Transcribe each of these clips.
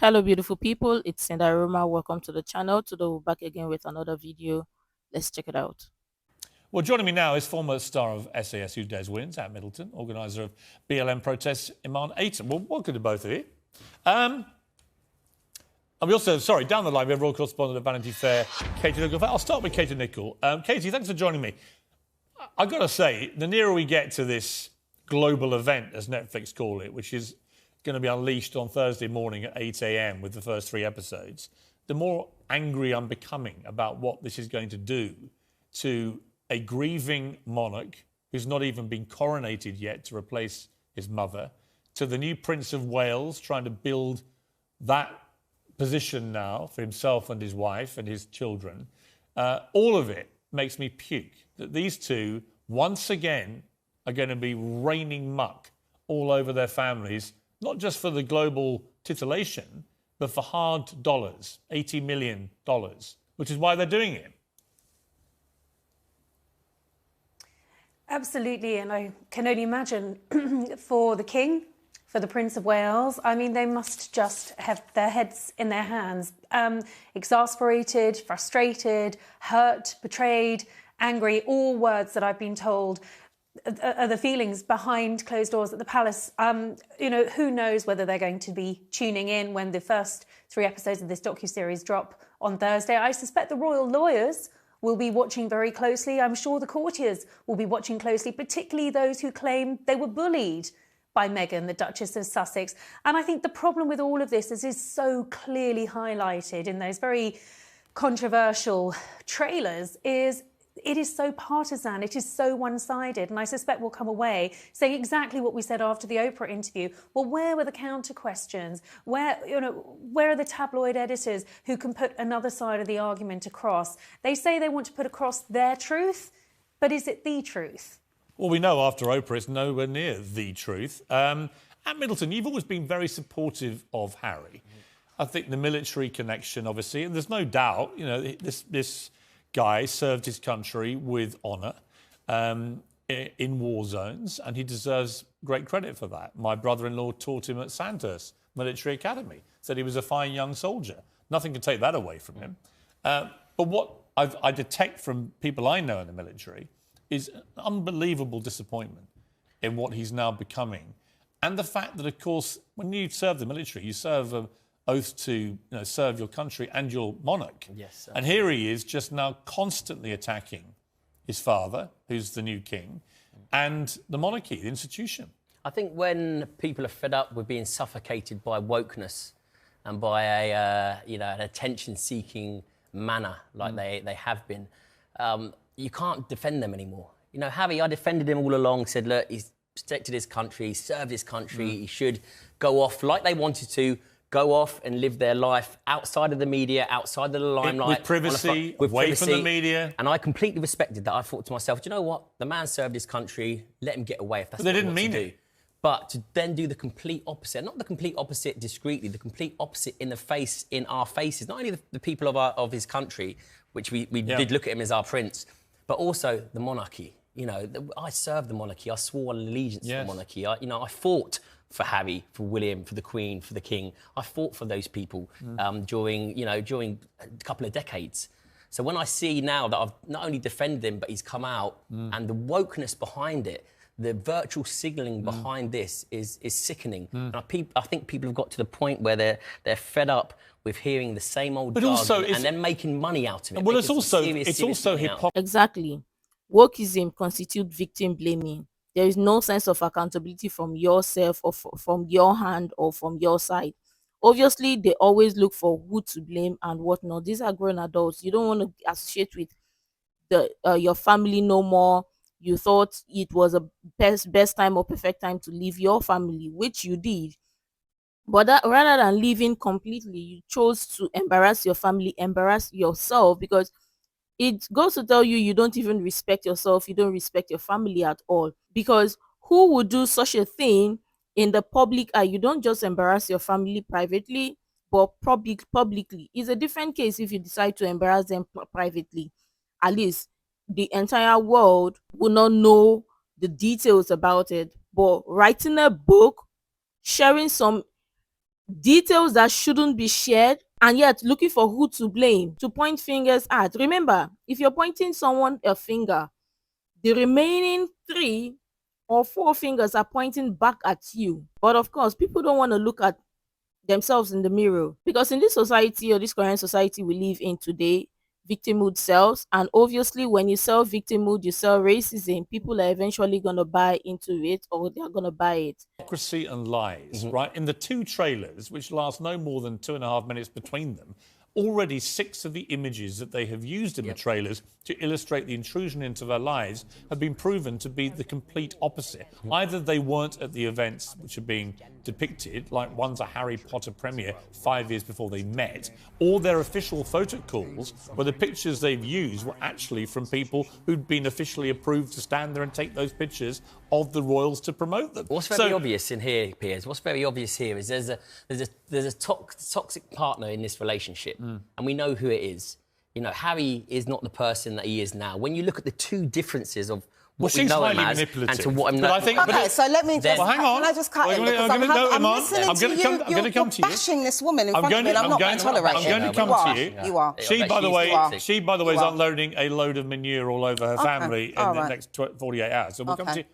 Hello, beautiful people. It's Sindafam. Welcome to the channel. Today we're back again with another video. Let's check it out. Well, joining me now is former star of SAS Who Dares Wins at Middleton, organiser of BLM protests, Iman Aiton. Well, welcome to both of you. And we also, down the line, we have royal correspondent of Vanity Fair, Katie Nicholl. I'll start with Katie Nicholl. Katie, thanks for joining me. I've got to say, the nearer we get to this global event, as Netflix call it, which is going to be unleashed on Thursday morning at 8 a.m. with the first 3 episodes, the more angry I'm becoming about what this is going to do to a grieving monarch who's not even been coronated yet to replace his mother, to the new Prince of Wales trying to build that position now for himself and his wife and his children. All of it makes me puke that these two, once again, are going to be raining muck all over their families, not just for the global titillation, but for hard dollars, $80 million, which is why they're doing it. Absolutely, and I can only imagine for the King, for the Prince of Wales, I mean, they must just have their heads in their hands, exasperated, frustrated, hurt, betrayed, angry, all words that I've been told are the feelings behind closed doors at the palace. You know, who knows whether they're going to be tuning in when the first 3 episodes of this docuseries drop on Thursday. I suspect the royal lawyers will be watching very closely. I'm sure the courtiers will be watching closely, particularly those who claim they were bullied by Meghan, the Duchess of Sussex. And I think the problem with all of this is so clearly highlighted in those very controversial trailers is it is so partisan, it is so one-sided, and I suspect we'll come away saying exactly what we said after the Oprah interview. Well, where were the counter questions? Where are the tabloid editors who can put another side of the argument across? They say they want to put across their truth, but is it the truth? Well, we know after Oprah it's nowhere near the truth. At Middleton, you've always been very supportive of Harry. I think the military connection, obviously, and there's no doubt, you know, this guy served his country with honour in war zones, and he deserves great credit for that. My brother-in-law taught him at Sandhurst Military Academy, said he was a fine young soldier. Nothing can take that away from him. But what I detect from people I know in the military is an unbelievable disappointment in what he's now becoming. And the fact that, of course, when you serve the military, you serve an oath to serve your country and your monarch. Yes. And here he is just now constantly attacking his father, who's the new king, and the monarchy, the institution. I think when people are fed up with being suffocated by wokeness and by an attention-seeking manner like they have been, you can't defend them anymore. You know, Harry, I defended him all along, said, look, he's protected his country, he served his country, he should go off like they wanted to, go off and live their life outside of the media, outside of the limelight. With privacy, away from the media. And I completely respected that. I thought to myself, do you know what? The man served his country, let him get away if that's what he wants to do. But to then do the complete opposite, not the complete opposite discreetly, the complete opposite in our faces, not only the people of his country, which we did look at him as our prince, but also the monarchy. You know, I served the monarchy. I swore allegiance to the monarchy. I fought for Harry, for William, for the Queen, for the King. I fought for those people during a couple of decades. So when I see now that I've not only defended him, but he's come out, and the wokeness behind it, the virtual signalling behind this is sickening. And I think people have got to the point where they're fed up with hearing the same old jargon and then making money out of it. Well, it's also hypocrisy. Exactly. Wokeism constitutes victim blaming. There is no sense of accountability from yourself or from your hand or from your side. Obviously, they always look for who to blame and whatnot. These are grown adults. You don't want to associate with your family no more. You thought it was a best time or perfect time to leave your family, which you did. But rather than leaving completely, you chose to embarrass your family, embarrass yourself, because it goes to tell you you don't even respect yourself, you don't respect your family at all. Because who would do such a thing in the public eye? You don't just embarrass your family privately, but publicly. It's a different case if you decide to embarrass them privately. At least the entire world will not know the details about it. But writing a book, sharing some details that shouldn't be shared, and yet looking for who to blame, to point fingers at. Remember, if you're pointing someone a finger, the remaining 3 or 4 fingers are pointing back at you. But of course, people don't want to look at themselves in the mirror, because in this society, or this current society we live in today, victimhood sells, and obviously when you sell victimhood, you sell racism. People are eventually going to buy into it, or they're going to buy it. Hypocrisy and lies, right? In the 2 trailers, which last no more than 2.5 minutes between them, already 6 of the images that they have used in the trailers to illustrate the intrusion into their lives have been proven to be the complete opposite. Either they weren't at the events which are being depicted, like one's a Harry Potter premiere 5 years before they met, or their official photo calls where the pictures they've used were actually from people who'd been officially approved to stand there and take those pictures of the royals to promote them. What's very obvious in here, Piers, what's very obvious here is there's a toxic partner in this relationship, and we know who it is. You know, Harry is not the person that he is now. When you look at the 2 differences of what we know him as and to what I'm not... Okay, so let me just... Well, hang on. Can I just cut in? Because I'm listening to you. You're bashing this woman in front of me, and I'm not going to tolerate it. I'm going to come to you. You are. She, by the way, is unloading a load of manure all over her family in the next 48 hours. So we'll come to you.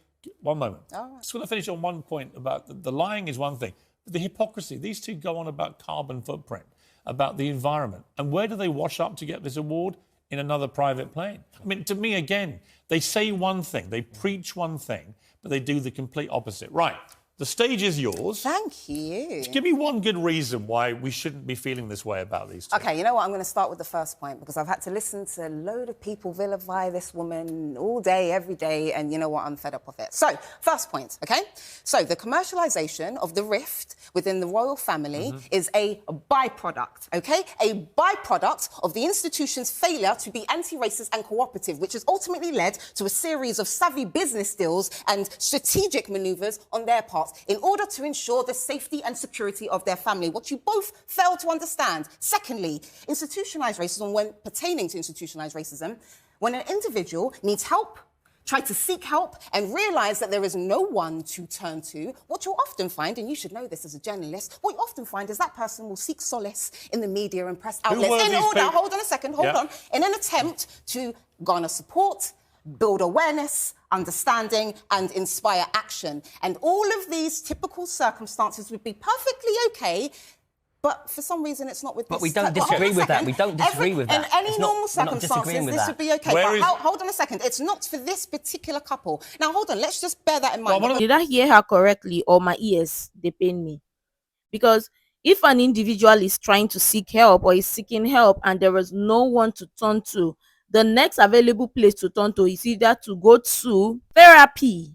One moment. Just want to finish on one point about the lying is one thing, but the hypocrisy. These 2 go on about carbon footprint, about the environment. And where do they wash up to get this award? In another private plane. I mean, to me, again, they say one thing, they preach one thing, but they do the complete opposite. Right, the stage is yours. Thank you. Give me one good reason why we shouldn't be feeling this way about these 2. OK, you know what? I'm going to start with the first point, because I've had to listen to a load of people vilify this woman all day, every day, and you know what? I'm fed up with it. So, first point, OK? So, the commercialisation of the rift within the royal family is a byproduct, OK? A byproduct of the institution's failure to be anti-racist and cooperative, which has ultimately led to a series of savvy business deals and strategic manoeuvres on their part in order to ensure the safety and security of their family, what you both fail to understand. Secondly, institutionalised racism, when pertaining to institutionalised racism, when an individual needs help, try to seek help and realise that there is no one to turn to, what you'll often find, and you should know this as a journalist, what you often find is that person will seek solace in the media and press outlets in order, hold on a second, hold on, in an attempt to garner support, build awareness, understanding and inspire action. And all of these typical circumstances would be perfectly OK, but for some reason it's not with this. But we don't disagree with that. We don't disagree with that. In any normal circumstances, this would be OK. But hold on a second. It's not for this particular couple. Now, hold on. Let's just bear that in mind. Did I hear her correctly, or my ears, they pain me? Because if an individual is trying to seek help or is seeking help and there is no one to turn to, the next available place to turn to is either to go to therapy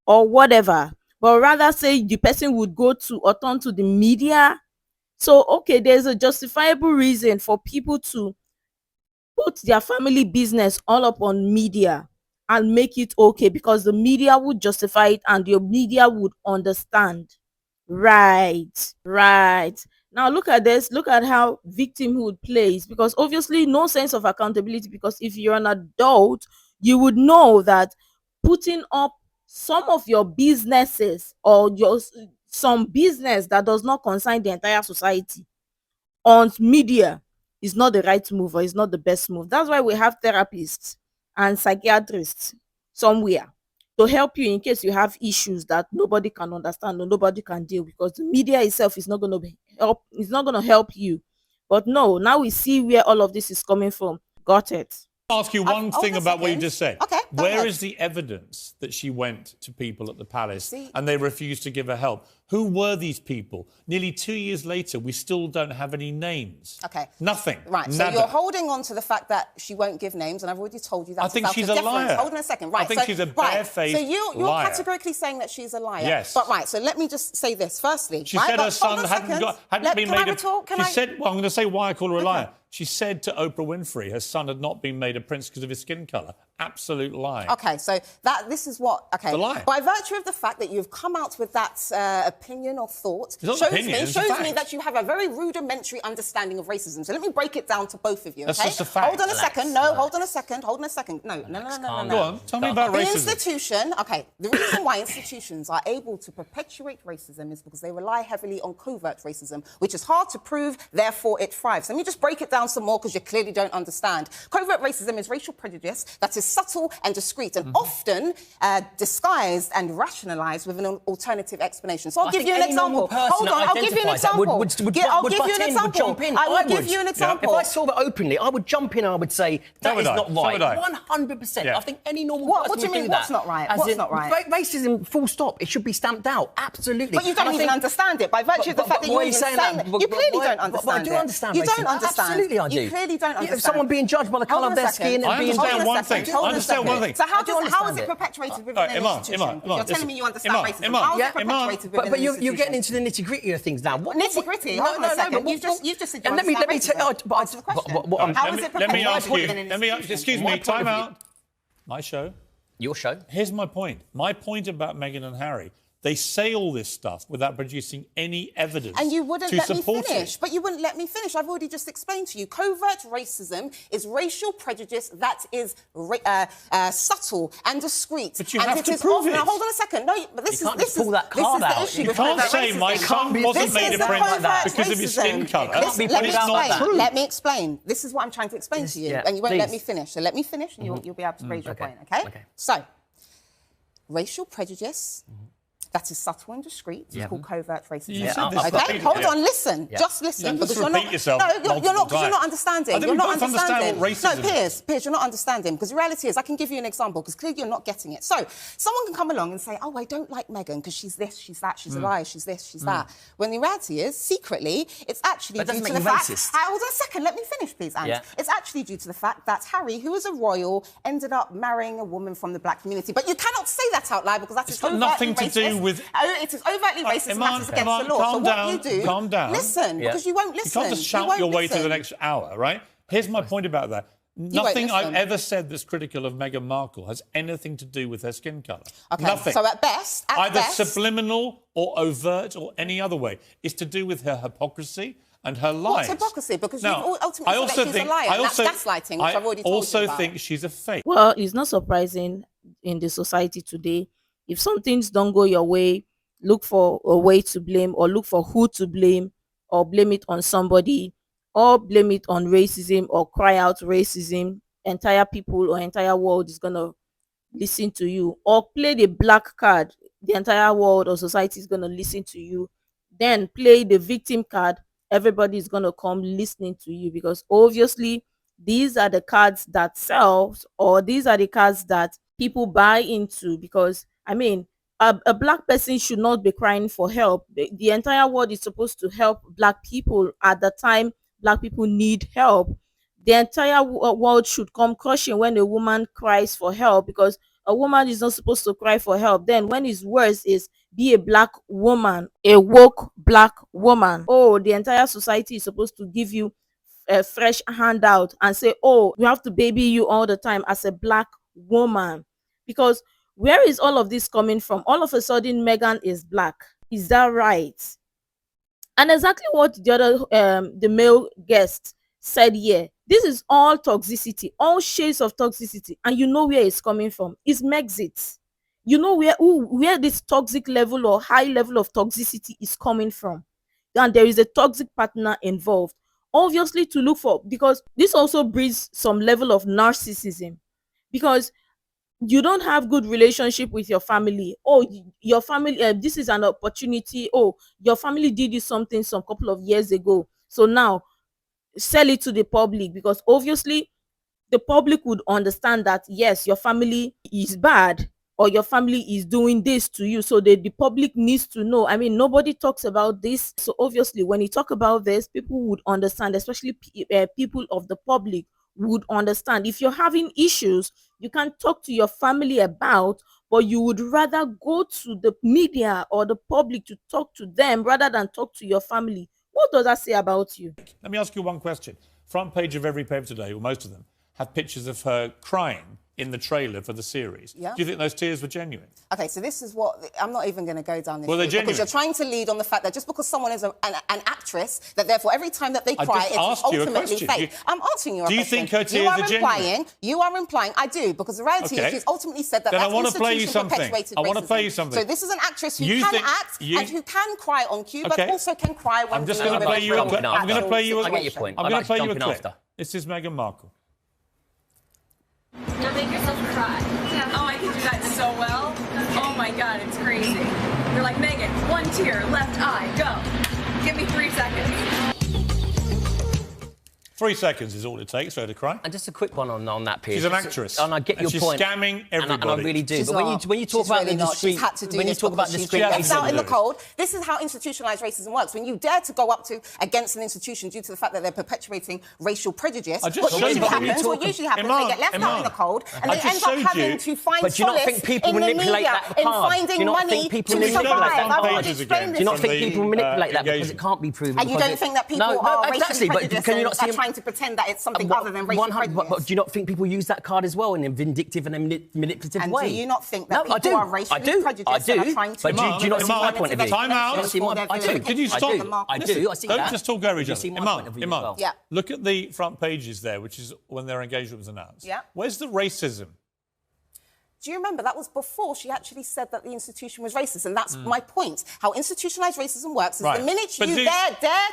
or whatever, but rather say the person would go to or turn to the media. So, okay, there's a justifiable reason for people to put their family business all up on media and make it okay, because the media would justify it and the media would understand. Right. Now look at this. Look at how victimhood plays, because obviously no sense of accountability, because if you're an adult, you would know that putting up some of your businesses or some business that does not concern the entire society on media is not the right move, or is not the best move. That's why we have therapists and psychiatrists somewhere to help you in case you have issues that nobody can understand or nobody can deal, because the media itself is not going to help. It's not going to help you. But no, now we see where all of this is coming from. Got it. I'll ask you one thing about what you just said. Okay, Where is the evidence that she went to people at the palace and they refused to give her help? Who were these people? Nearly 2 years later, we still don't have any names. Okay. Nothing. Right, so Nada. you're holding on to the fact that she won't give names, and I've already told you that. I think she's a liar. Hold on a second. Right, I think she's a barefaced So you're liar. categorically saying that she's a liar. Yes. But right, so let me just say this. Firstly, She said her son hadn't been made Well, I'm going to say why I call her a liar. She said to Oprah Winfrey her son had not been made a prince because of his skin colour. absolute lie. Okay, so this is what... Okay, it's a lie. By virtue of the fact that you've come out with that opinion or thought, shows me that you have a very rudimentary understanding of racism. So let me break it down to both of you, okay? That's just a fact. Hold on a second. No, hold on a second. Hold on a second. No. Go on, tell me about racism. The institution... Okay, the reason why institutions are able to perpetuate racism is because they rely heavily on covert racism, which is hard to prove, therefore it thrives. Let me just break it down some more because you clearly don't understand. Covert racism is racial prejudice that is subtle and discreet and often disguised and rationalised with an alternative explanation. So I'll give you an example. Hold on, I'll give you an example. I'll give you an example. I will give you an example. If I saw that openly, I would jump in and I would say, that is not right. 100%. I think any normal person What do you mean, what's not right? What's not right? Racism, full stop. It should be stamped out. Absolutely. But you don't even understand it. By virtue of the fact that you're saying that, you clearly don't understand it. But I do understand You racism. don't understand. Absolutely I do. You clearly don't understand. Someone being judged by the colour of their skin and being... I understand one thing. So how is it perpetuated within an institution? You're telling me you understand racism. How is it perpetuated within an institution? But you're getting into the nitty-gritty of things now. Nitty-gritty? Hold on a second. You've just said you understand racism. Answer the question. How is it perpetuated within an institution? Excuse me, time out. My show. Your show. Here's my point. My point about Meghan and Harry. They say all this stuff without producing any evidence. And you wouldn't let me finish. It. But you wouldn't let me finish. I've already just explained to you. Covert racism is racial prejudice that is subtle and discreet. But you have to prove it. Now, hold on a second. No, but this is the issue. You can't say my son wasn't made a prince because of his skin colour. Let me explain. This is what I'm trying to explain to you, and you won't let me finish. So let me finish, and you'll be able to raise your point. Okay. So, racial prejudice. That is subtle and discreet. It's called covert racism. Okay, hold on, listen. Just listen. Because you're not. You're not understanding. You're not understanding what racism is. No, Piers, you're not understanding. Because the reality is, I can give you an example. Because clearly you're not getting it. So someone can come along and say, "Oh, I don't like Meghan because she's this, she's that, she's a liar, she's this, she's that." When the reality is, secretly, it's actually due to the fact. Hold on a second. Let me finish, please, Anne. It's actually due to the fact that Harry, who is a royal, ended up marrying a woman from the black community. But you cannot say that out loud because that is nothing to do with. It is overtly racist matters against the law. So what you do... Calm down. Listen, because you won't listen. You can't just shout your way through the next hour, right? Here's my point about that. Nothing I've ever said that's critical of Meghan Markle has anything to do with her skin colour. Okay, nothing. So at best... Either subliminal or overt or any other way. It's to do with her hypocrisy and her lies. What's hypocrisy? Because you ultimately said that she's a liar. That's gaslighting, which I've already told you about. I also think she's a fake. Well, it's not surprising in the society today. If some things don't go your way, look for a way to blame, or look for who to blame, or blame it on somebody, or blame it on racism, or cry out racism. Entire people or entire world is gonna listen to you. Or play the black card. The entire world or society is gonna listen to you. Then play the victim card. Everybody is gonna come listening to you, because obviously these are the cards that sell, or these are the cards that people buy into. Because I mean, a black person should not be crying for help. The entire world is supposed to help black people at the time black people need help. The entire world should come crushing when a woman cries for help, because a woman is not supposed to cry for help. Then when it's worse is be a black woman, a woke black woman. Oh, the entire society is supposed to give you a fresh handout and say, oh, we have to baby you all the time as a black woman. Because where is all of this coming from? All of a sudden, Meghan is black. Is that right? And exactly what the other, the male guest said here. This is all toxicity, all shades of toxicity. And you know where it's coming from. It's Megxit. You know where this toxic level or high level of toxicity is coming from. And there is a toxic partner involved. Obviously to look for, because this also breeds some level of narcissism. Because you don't have good relationship with your family. Oh, your family, this is an opportunity. Oh, your family did you something some couple of years ago. So now sell it to the public, because obviously the public would understand that, yes, your family is bad, or your family is doing this to you. So the public needs to know. I mean, nobody talks about this. So obviously when you talk about this, people would understand, especially people of the public would understand. If you're having issues you can talk to your family about, but you would rather go to the media or the public to talk to them rather than talk to your family. What does that say about you? Let me ask you one question. Front page of every paper today, or most of them, have pictures of her crying in the trailer for the series. Yeah. Do you think those tears were genuine? Okay, so this is what... I'm not even going to go down this Well, they're route, genuine. because you're trying to lead on the fact that just because someone is an actress, that therefore every time that they cry, just it's asked you a ultimately question. fake. I'm answering you a Do you question. think her tears are genuine? You are implying... I do, because the reality is she's ultimately said that Then I that want to play you institution something. perpetuated I want to racism. play you something. So this is an actress who You can think act and who can cry on cue, Okay. but also can cry when I'm just dealing going to with play you a actual clip. I'm going to play you a I get your point. I'm I'd going like to play to you a jump in clip. after. This is Meghan Markle. Now make yourself cry. Oh, I can do that so well. Oh my God, it's crazy. You're like, Megan, 1 tear, left eye, go. Give me 3 seconds. 3 seconds is all it takes for her to cry. And just a quick one on that, Piers. She's an actress. And I get your she's point. scamming everybody. And I really do. She's But when you talk She's about really the not. discrete... She's had to do when you this talk about because she's discrete been left out in the racism. cold. This is how institutionalised racism works. When you dare to go up to against an institution due to the fact that they're perpetuating racial prejudice, I just what showed usually you. happens, what usually happens, Iman, they get left out in the cold, and I they just end up showed having you. to find But do you not solace think people in the manipulate media, that in card? Do finding you not money think people to manipulate survive. that I card? want to Pages explain again. this Do you not to think you. people manipulate that because it engagement. can't be proven? And you because don't think that people No, are exactly, racially but prejudiced can you not see and are them- trying to pretend that it's something other than racial prejudice? But do you not think people use that card as well in a vindictive and a manipulative And way? do you not think that No, I people do. are racially I do. prejudiced I do. and are trying to... But do you not see my point of view? Time out. Do you not see my- I do. Could you stop? I do. I see Don't that. just talk over each Do you other. see my point of view as well? Yeah. Look at the front pages there, which is when their engagement was announced. Yeah. Where's the racism? Do you remember that was before she actually said that the institution was racist? And that's my point. How institutionalised racism works is Right. the minute But you do- dare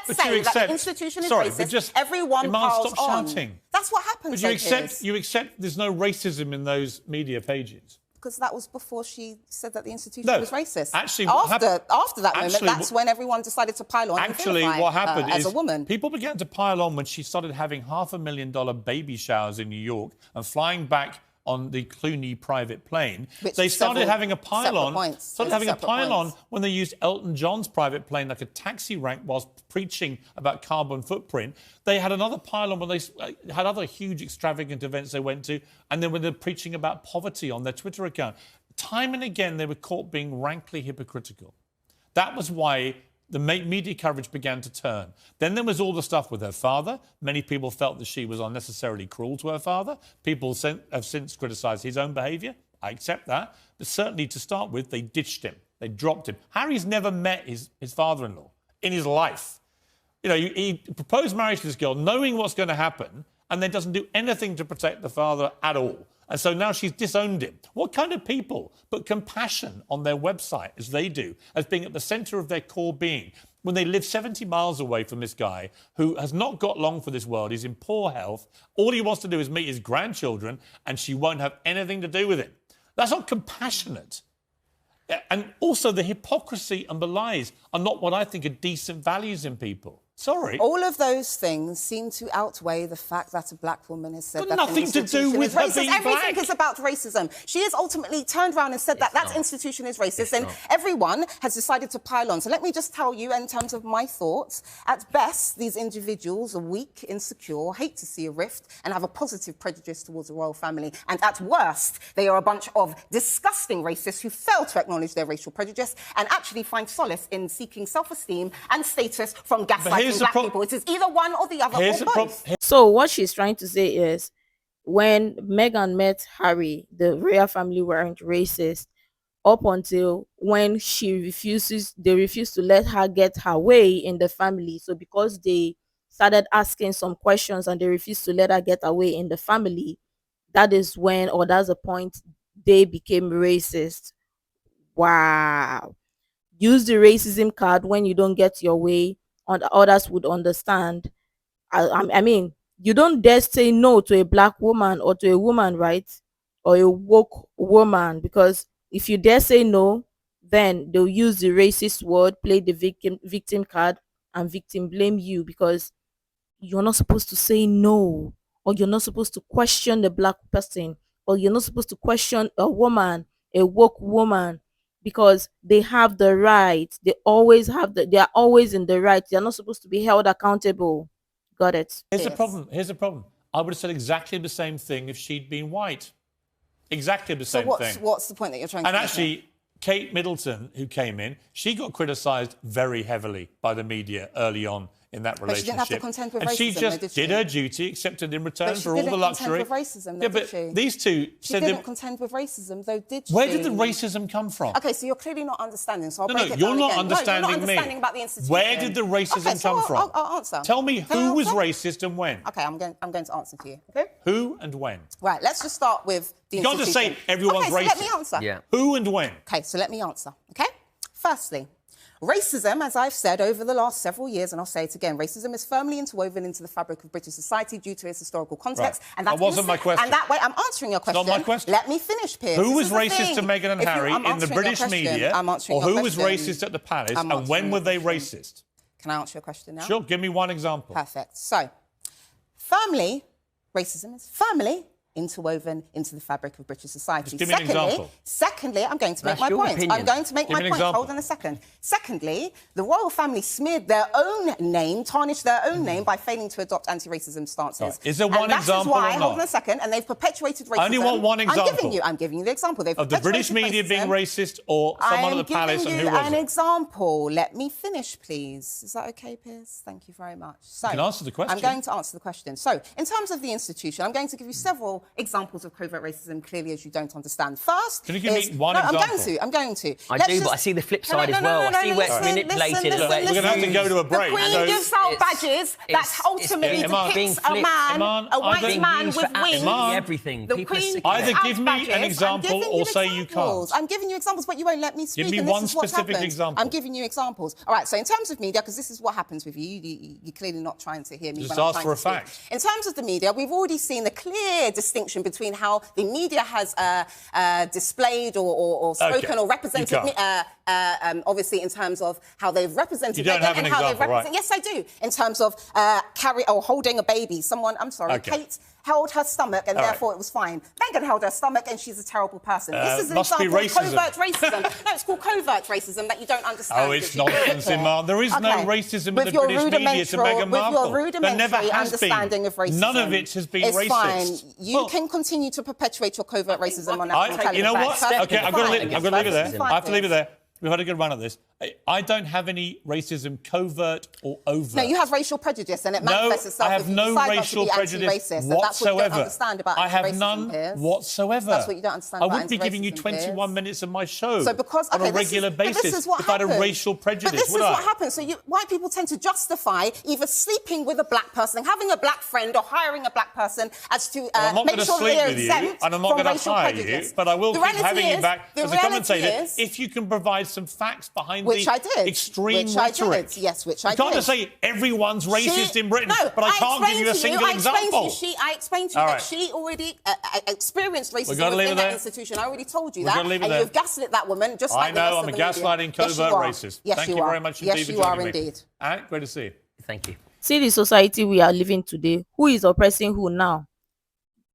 but say you that accept- the institution is Sorry, but racist, just- everyone Iman, piles stop on. shouting. That's what happens. But you accept there's no racism in those media pages. Because that was before she said that the institution No, was racist. actually, what after that moment, actually, that's when everyone decided to pile on. Actually, and vilify what happened her is as a woman. people began to pile on when she started having $500,000 baby showers in New York and flying back on the Clooney private plane. Which They started several having a pile separate on. points. Started Those are having a separate pile on points. when they used Elton John's private plane like a taxi rank whilst preaching about carbon footprint. They had another pile on when they had other huge extravagant events they went to, and then when they're preaching about poverty on their Twitter account. Time and again, they were caught being rankly hypocritical. That was why the media coverage began to turn. Then there was all the stuff with her father. Many people felt that she was unnecessarily cruel to her father. People have since criticised his own behaviour. I accept that. But certainly, to start with, they ditched him. They dropped him. Harry's never met his father-in-law in his life. You know, he proposed marriage to this girl knowing what's going to happen and then doesn't do anything to protect the father at all. And so now she's disowned him. What kind of people put compassion on their website, as they do, as being at the centre of their core being, when they live 70 miles away from this guy who has not got long for this world, he's in poor health, all he wants to do is meet his grandchildren, and she won't have anything to do with it? That's not compassionate. And also the hypocrisy and the lies are not what I think are decent values in people. Sorry. All of those things seem to outweigh the fact that a black woman has said Got that nothing the to institution do with is her racist. being Everything black. is about racism. She has ultimately turned around and said that that institution is racist, and everyone has decided to pile on. So let me just tell you, in terms of my thoughts, at best, these individuals are weak, insecure, hate to see a rift, and have a positive prejudice towards the royal family. And at worst, they are a bunch of disgusting racists who fail to acknowledge their racial prejudice and actually find solace in seeking self-esteem and status from gaslighting black people. It is either one or the other or both. So what she's trying to say is, when Meghan met Harry, the royal family weren't racist up until when they refused to let her get her way in the family. So because they started asking some questions and they refused to let her get her way in the family, that is when, or that's the point, they became racist. Wow. Use the racism card when you don't get your way, and others would understand. I mean, you don't dare say no to a black woman or to a woman, right? Or a woke woman, because if you dare say no, then they'll use the racist word, play the victim card, and victim blame you because you're not supposed to say no, or you're not supposed to question the black person, or you're not supposed to question a woman, a woke woman, because they have the right. They always have they are always in the right. They're not supposed to be held accountable. Got it. Here's the problem. Here's the problem. I would have said exactly the same thing if she'd been white. Exactly the same thing. So what's the point that you're trying to And make? actually, Kate Middleton, who came in, she got criticised very heavily by the media early on in that But she relationship. didn't have to contend with and she racism, just though, did she? did her duty, accepted in return But she for all the didn't luxury. contend with racism, though, yeah, did but she? these two She said didn't contend with racism, though, did she? where did the racism come from? Okay, so you're clearly not understanding, so I'll No, break no, it you're down not again. understanding no, you're not me. understanding about the institution. Where did the racism okay, so come from? I'll answer. Tell me Can I who was answer? racist and when. Okay, I'm going to answer to you. Okay? Who and when? Right, let's just start with the You can't institution. just say everyone's okay, so racist. let me answer. Yeah. Who and when? Okay, so let me answer. Okay? Firstly, racism, as I've said over the last several years, and I'll say it again, racism is firmly interwoven into the fabric of British society due to its historical context. Right. And that wasn't my question. And that way, I'm answering your question. not my question. Let me finish, Piers. Who was This is the racist to thing. Meghan and If you- Harry I'm in the answering your British question. media? I'm answering Or your who was question. racist at the palace? I'm And when answering were your they question. racist? Can I answer your question now? Sure, give me one example. Perfect. So, racism is firmly interwoven into the fabric of British society. Just give me an example. Secondly, I'm going to make That's my your point. opinion. I'm going to make Give my me an point. example. Hold on a second. Secondly, the royal family smeared their own name, tarnished their own name by failing to adopt anti-racism stances. Right. Is there one and that example is why, or hold on not? a second, and they've perpetuated racism. I only want one example. I'm giving you the example. They've Of the British perpetuated media being racism. racist or someone at the palace, and who I'm giving was you an it? example. Let me finish, please. Is that okay, Piers? Thank you very much. So, You can answer the question. I'm going to answer the question. So, in terms of the institution, I'm going to give you several examples of covert racism, clearly, as you don't understand. First, Can you give me one no, example? I'm going to. I Let's do, but just- I see the flip No, no, side no, as no, well. no, I see no, where it's listen, manipulated. listen, and where it's We're gonna have to go to a break. The Queen So gives out it's- badges that it's- ultimately Iman, depicts being a man, Iman, a white either- man used with for wings. absolutely everything. The People are Queen sick of Either gives give out me an badges. I'm example giving or you say you examples. can't. I'm giving you examples, but you won't let me speak. Give me and this one is what's specific happened. example. I'm giving you examples. All right, so in terms of media, because this is what happens with you, you're clearly not trying to hear me. Just when I'm ask trying for to a speak. fact. In terms of the media, we've already seen the clear distinction between how the media has displayed or spoken Okay, or represented, you obviously in terms of how they've represented You don't Meghan have an and how they've example, right? represented. Yes, I do. In terms of holding a baby. Okay. Kate held her stomach and All right. therefore it was fine. Meghan held her stomach and she's a terrible person. This is an must be example of racism. covert racism. No, it's called covert racism that you don't understand. Oh, it's because you couldn't nonsense, care. Iman. There is no Okay. racism in With the your British media to Meghan Markle. With your There never rudimentary has understanding been. of racism. None of it has been it's racist. Fine. You Well, can continue to perpetuate your covert racism on national television. you know what? Perfectly Okay, I've got to fine. leave it there. Perfectly I have to leave it fine. there. We've had a good run at this. I don't have any racism, covert or overt. No, you have racial prejudice, and it No, manifests itself I have if you no decide not to racial be prejudice anti-racist. And that's what you whatsoever. don't understand about I have anti-racism, none Piers. whatsoever. That's what you don't understand I about wouldn't be giving you anti-racism, 21 Piers. minutes of my show So because on a this is- regular but basis this is what if I had a happens. racial prejudice, But this would is I? what happens. So white people tend to justify either sleeping with a black person, having a black friend, or hiring a black person as to I'm not make going to sure that sleep they're with you, exempt and I'm not from going to racial hire prejudice. you, but I will The keep reality having you is- back the as a reality commentator is- if you can provide some facts behind Which the I did. extreme Which I rhetoric. did. Yes, which I You can't did. just say everyone's racist in Britain, No, but I can't give you a single example. I explained to you All that right. she already experienced racism gotta leave within it that there. institution. I already told you We've that. gotta leave it And there. you've gaslit that woman just I like the rest know, of I'm a the media. gaslighting Yes, you covert are. racist. Yes, Thank you you are. very much Yes, indeed you for are joining me. indeed. All right, great to see you. Thank you. See the society we are living today. Who is oppressing who now?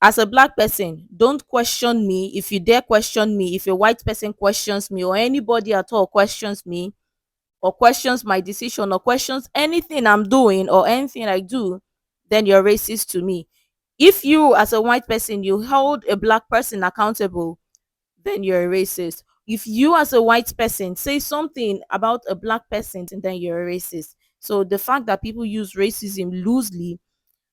As a black person, don't question me. If you dare question me, if a white person questions me, or anybody at all questions me, or questions my decision, or questions anything I'm doing or anything I do, then you're racist to me. If you, as a white person, you hold a black person accountable, then you're a racist. If you, as a white person, say something about a black person, then you're a racist. So the fact that people use racism loosely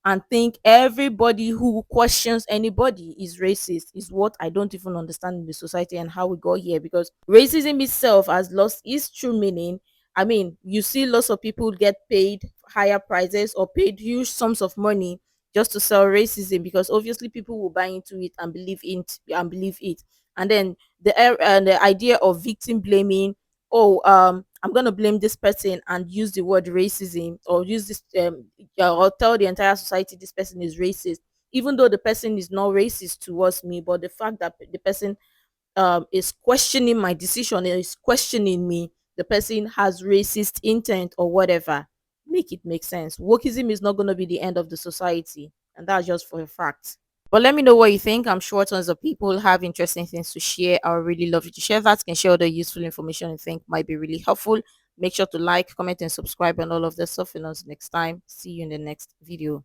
and think everybody who questions anybody is racist is what I don't even understand in the society and how we got here, because racism itself has lost its true meaning. I mean, you see lots of people get paid higher prices or paid huge sums of money just to sell racism, because obviously people will buy into it and believe it. And then the idea of victim blaming, I'm gonna blame this person and use the word racism, or use this or tell the entire society this person is racist, even though the person is not racist towards me, but the fact that the person is questioning my decision, is questioning me, the person has racist intent or whatever. Make it make sense. Wokeism is not going to be the end of the society, and that's just for a fact. But let me know what you think. I'm sure tons of people have interesting things to share. I would really love you to share that. You can share all the useful information you think might be really helpful. Make sure to like, comment, and subscribe and all of that stuff. And until next time, see you in the next video.